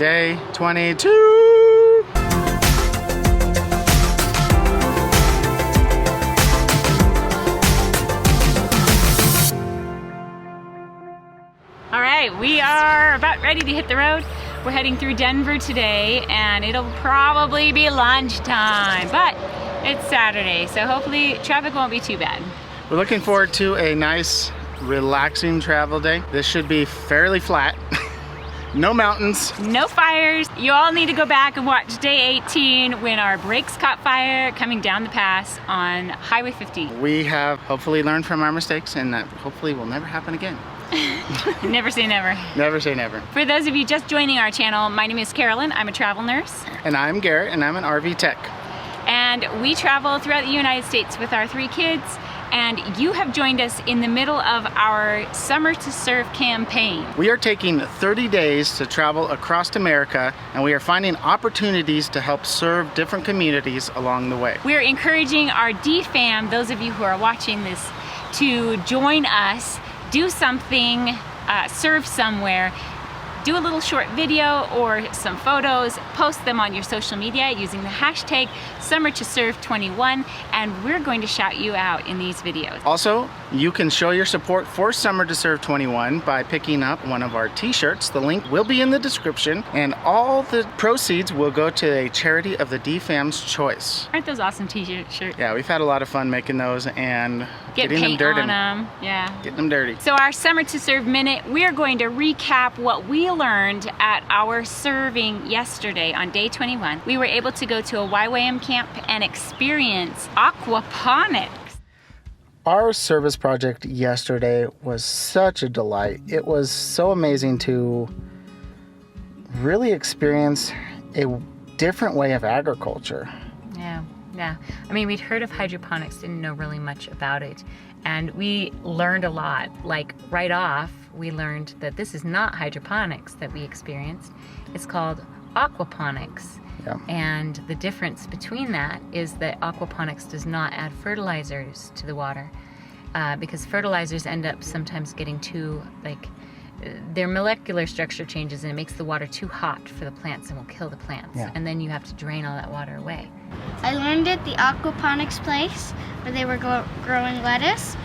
Day 22. All right, we are about ready to hit the road. We're heading through Denver today, and it'll probably be lunchtime, but it's Saturday, so hopefully traffic won't be too bad. We're looking forward to a nice, relaxing travel day. This should be fairly flat. No mountains. No fires. You all need to go back and watch day 18 when our brakes caught fire coming down the pass on Highway 50. We have hopefully learned from our mistakes, and that hopefully will never happen again. Never say never. Never say never. For those of you just joining our channel, my name is Carolyn. I'm a travel nurse. And I'm Garrett, and I'm an RV tech. And we travel throughout the United States with our 3 kids. And you have joined us in the middle of our Summer to Serve campaign. We are taking 30 days to travel across America, and we are finding opportunities to help serve different communities along the way. We're encouraging our D-Fam, those of you who are watching this, to join us, do something, serve somewhere, do a little short video or some photos, post them on your social media using the hashtag SummerToServe21, and we're going to shout you out in these videos. Also, you can show your support for Summer to Serve 21 by picking up one of our t-shirts. The link will be in the description, and all the proceeds will go to a charity of the D-Fam's choice. Aren't those awesome t-shirts? Yeah, we've had a lot of fun making those and getting them dirty. Yeah. Getting them dirty. So our Summer to Serve Minute, we're going to recap what we learned at our serving yesterday on day 21. We were able to go to a YWAM camp and experience aquaponics. Our service project yesterday was such a delight. It was so amazing to really experience a different way of agriculture. Yeah. I mean, we'd heard of hydroponics, didn't know really much about it. And we learned a lot. Like right off, we learned that this is not hydroponics that we experienced. It's called aquaponics. Yeah. And the difference between that is that aquaponics does not add fertilizers to the water because fertilizers end up sometimes getting too, their molecular structure changes and it makes the water too hot for the plants and will kill the plants. Yeah. And then you have to drain all that water away. I learned at the aquaponics place where they were growing lettuce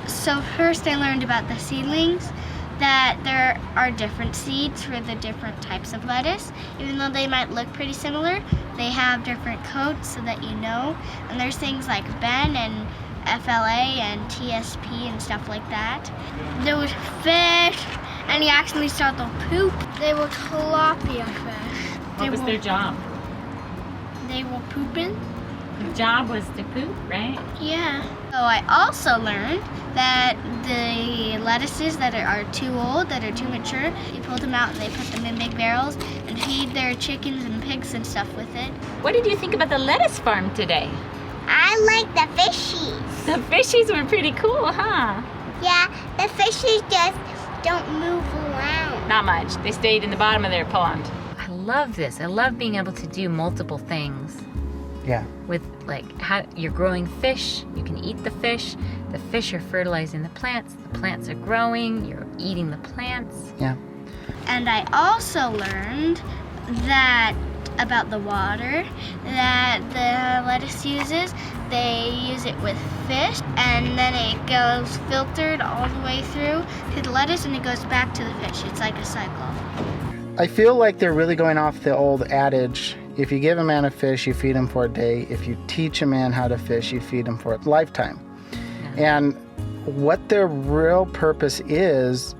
so first I learned about the seedlings, that there are different seeds for the different types of lettuce. Even though they might look pretty similar, they have different codes so that you know. And there's things like Ben and FLA and TSP and stuff like that. There was fish, and he accidentally started to poop. They were tilapia fish. What was their job? They were pooping. The job was to poop, right? Yeah. So I also learned that the lettuces that are too old, that are too mature, you pull them out and they put them in big barrels and feed their chickens and pigs and stuff with it. What did you think about the lettuce farm today? I like the fishies. The fishies were pretty cool, huh? Yeah, the fishies just don't move around. Not much. They stayed in the bottom of their pond. I love this. I love being able to do multiple things. Yeah. With how you're growing fish, you can eat the fish are fertilizing the plants are growing, you're eating the plants. Yeah. And I also learned that about the water that the lettuce uses. They use it with fish, and then it goes filtered all the way through to the lettuce, and it goes back to the fish. It's like a cycle. I feel like they're really going off the old adage, if you give a man a fish, you feed him for a day. If you teach a man how to fish, you feed him for a lifetime. Yeah. And what their real purpose is,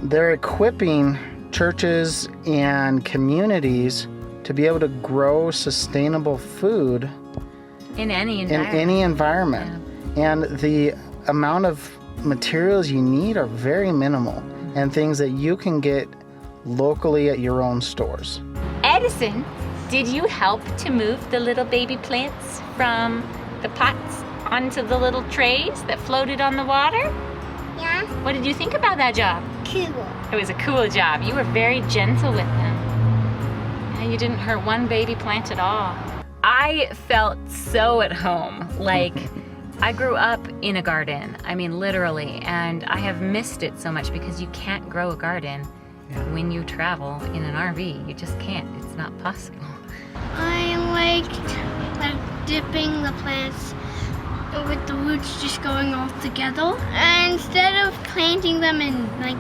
they're equipping churches and communities to be able to grow sustainable food in any environment. Yeah. And the amount of materials you need are very minimal, and things that you can get locally at your own stores. Edison, did you help to move the little baby plants from the pots onto the little trays that floated on the water? Yeah. What did you think about that job? Cool. It was a cool job. You were very gentle with them. And you didn't hurt one baby plant at all. I felt so at home. I grew up in a garden. I mean, literally. And I have missed it so much because you can't grow a garden when you travel in an RV. You just can't. It's not possible. I liked dipping the plants with the roots just going all together. And instead of planting them in like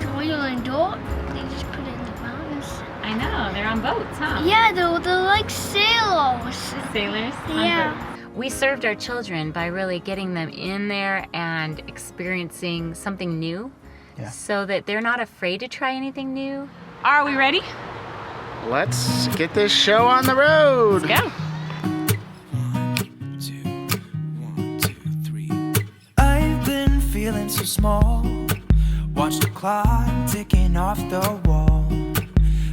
soil and dirt, they just put it in the mountains. I know, they're on boats, huh? Yeah, they're like sailors. Sailors? Yeah. We served our children by really getting them in there and experiencing something new, so that they're not afraid to try anything new. Are we ready? Let's get this show on the road. Let's go. 1, 2, 3. I've been feeling so small. Watch the clock ticking off the wall.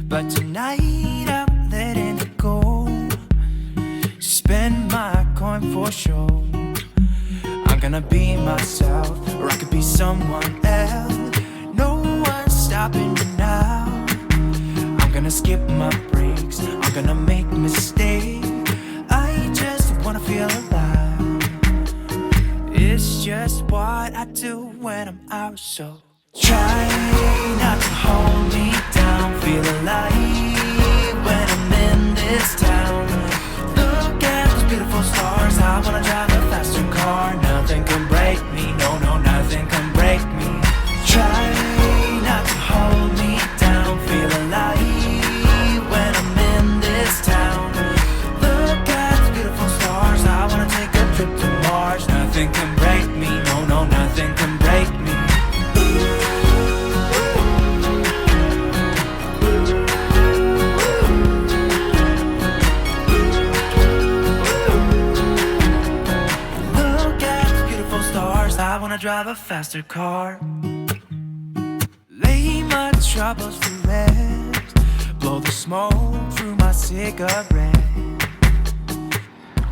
But tonight I'm letting it go. Spend my coin for sure. I'm gonna be myself, or I could be someone else. No one's stopping me now. I'm gonna skip my breaks, I'm gonna make mistakes. I just wanna feel alive. It's just what I do when I'm out, so try not to hold me down. Feel alive when I'm in this town. Look at those beautiful stars. I wanna drive a faster car. Nothing can break me, no, no, nothing can break me. Try not to hold me down. Feel alive when I'm in this town. Look at those beautiful stars. I wanna take a trip to Mars. Nothing can break me, no, no, nothing can break me. I wanna drive a faster car. Lay my troubles to rest. Blow the smoke through my cigarette.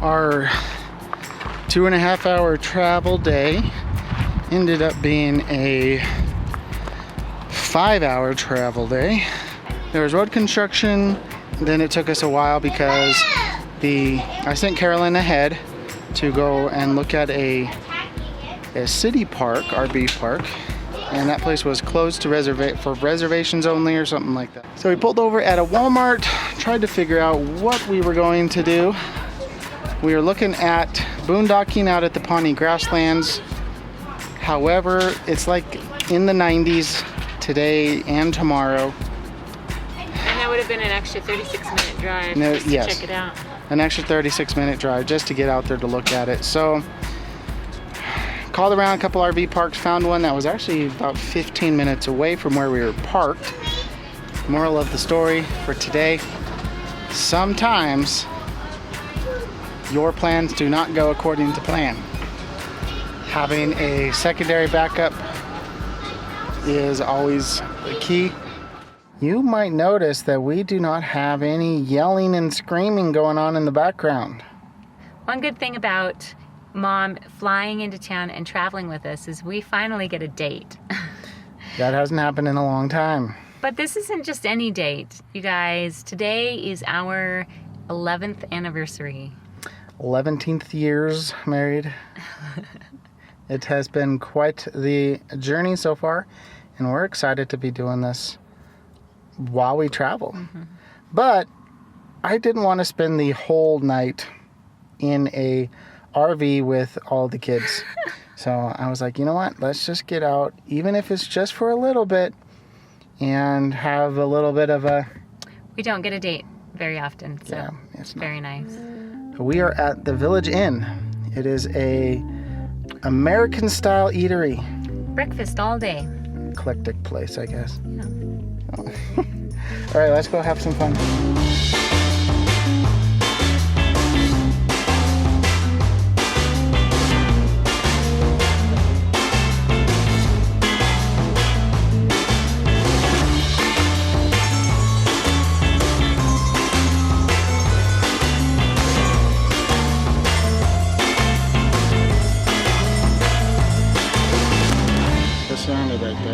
Our 2.5 hour travel day ended up being a 5 hour travel day. There was road construction, then it took us a while because I sent Carolyn ahead to go and look at a city park, RV park, and that place was closed to for reservations only or something like that. So we pulled over at a Walmart, tried to figure out what we were going to do. We were looking at boondocking out at the Pawnee grasslands. However, it's like in the 90s today and tomorrow. And that would have been an extra 36-minute drive No, just to yes. check it out. An extra 36-minute drive just to get out there to look at it. So called around a couple RV parks, found one that was actually about 15 minutes away from where we were parked. Moral of the story for today: sometimes your plans do not go according to plan. Having a secondary backup is always the key. You might notice that we do not have any yelling and screaming going on in the background. One good thing about Mom flying into town and traveling with us is we finally get a date. That hasn't happened in a long time. But this isn't just any date, you guys. Today is our 11th anniversary. 11th years married. It has been quite the journey so far, and we're excited to be doing this while we travel. Mm-hmm. But I didn't want to spend the whole night in a RV with all the kids. So I was like, you know what? Let's just get out, even if it's just for a little bit, and have a little bit of a... We don't get a date very often, so yeah, it's very nice. We are at the Village Inn. It is a American-style eatery. Breakfast all day. Eclectic place, I guess. Yeah. Oh. All right, let's go have some fun.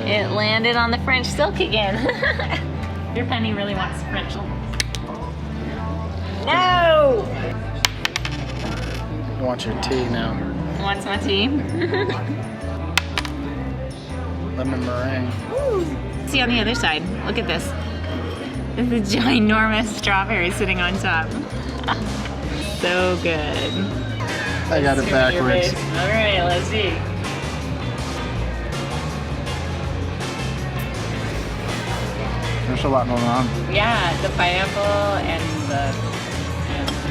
It landed on the French silk again. Your Penny really wants French. No! I want your tea now. Wants my tea? Lemon meringue. Ooh, see on the other side. Look at this. This is a ginormous strawberry sitting on top. So good. I got it backwards. All right, let's see. There's a lot going on. Yeah, the pineapple and the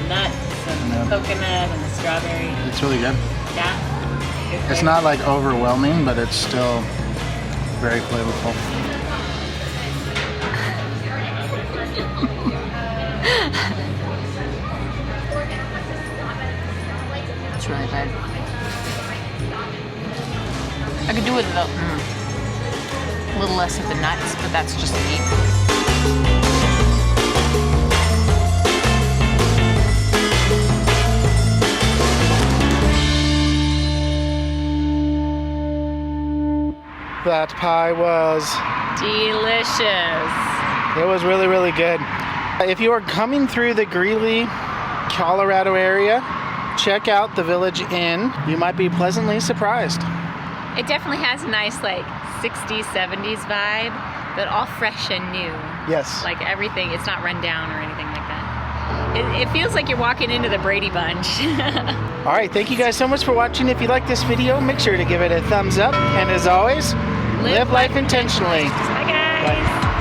nuts and the coconut and the strawberry. It's really good. Yeah. It's not like overwhelming, but it's still very flavorful. It's really good. I could do with a little less of the nuts, but that's just me. That pie was Delicious. It was really, really good. If you are coming through the Greeley, Colorado area, check out the Village Inn. You might be pleasantly surprised. It definitely has a nice like 60s, 70s vibe, but all fresh and new. Yes. Like everything, it's not run down or anything like that. It feels like you're walking into the Brady Bunch. All right, thank you guys so much for watching. If you like this video, make sure to give it a thumbs up. And as always, live life intentionally. Bye guys. Bye.